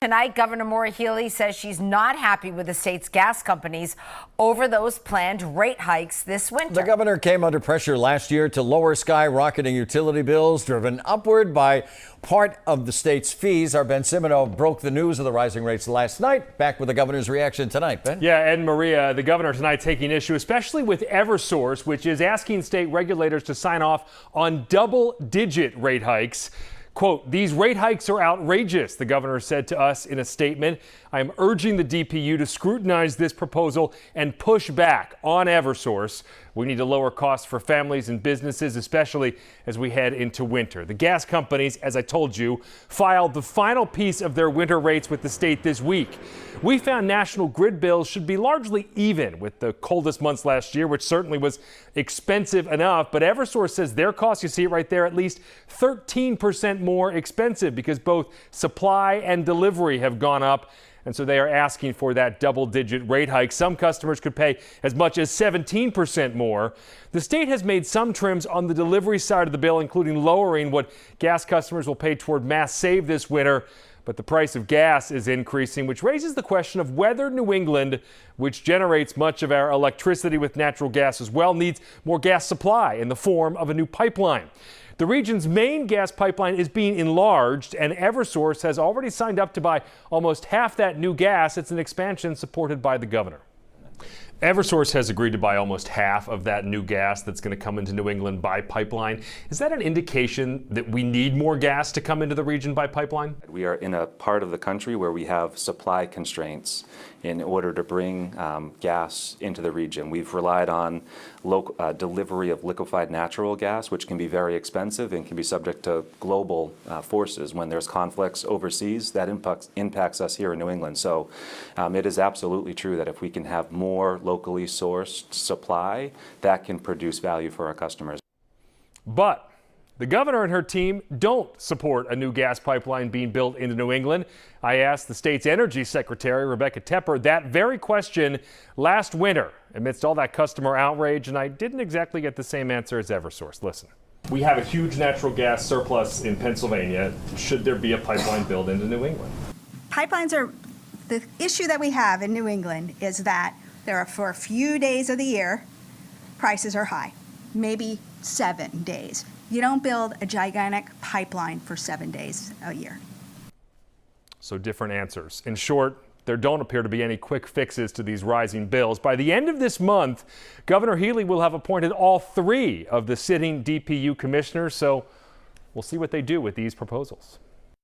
Tonight, Governor Maura Healey says she's not happy with the state's gas companies over those planned rate hikes this winter. The governor came under pressure last year to lower skyrocketing utility bills, driven upward by part of the state's fees. Our Ben Simino broke the news of the rising rates last night. Back with the governor's reaction tonight, Ben. Yeah, Ed and Maria, the governor tonight taking issue, especially with Eversource, which is asking state regulators to sign off on double-digit rate hikes. Quote, "These rate hikes are outrageous," the governor said to us in a statement. "I am urging the DPU to scrutinize this proposal and push back on Eversource. We need to lower costs for families and businesses, especially as we head into winter." The gas companies, as I told you, filed the final piece of their winter rates with the state this week. We found National Grid bills should be largely even with the coldest months last year, which certainly was expensive enough. But Eversource says their costs, you see it right there, at least 13% more expensive because both supply and delivery have gone up. And so they are asking for that double-digit rate hike. Some customers could pay as much as 17% more. The state has made some trims on the delivery side of the bill, including lowering what gas customers will pay toward Mass Save this winter. But the price of gas is increasing, which raises the question of whether New England, which generates much of our electricity with natural gas as well, needs more gas supply in the form of a new pipeline. The region's main gas pipeline is being enlarged, and Eversource has already signed up to buy almost half that new gas. It's an expansion supported by the governor. Eversource has agreed to buy almost half of that new gas that's going to come into New England by pipeline. Is that an indication that we need more gas to come into the region by pipeline? We are in a part of the country where we have supply constraints in order to bring gas into the region. We've relied on local delivery of liquefied natural gas, which can be very expensive and can be subject to global forces. When there's conflicts overseas, that impacts us here in New England. So it is absolutely true that if we can have more locally sourced supply, that can produce value for our customers. But the governor and her team don't support a new gas pipeline being built into New England. I asked the state's energy secretary, Rebecca Tepper, that very question last winter amidst all that customer outrage, and I didn't exactly get the same answer as Eversource. Listen. We have a huge natural gas surplus in Pennsylvania. Should there be a pipeline built into New England? Pipelines are, the issue that we have in New England is that there are, for a few days of the year, prices are high, maybe 7 days. You don't build a gigantic pipeline for 7 days a year. So different answers. In short, there don't appear to be any quick fixes to these rising bills. By the end of this month, Governor Healey will have appointed all 3 of the sitting DPU commissioners, so we'll see what they do with these proposals.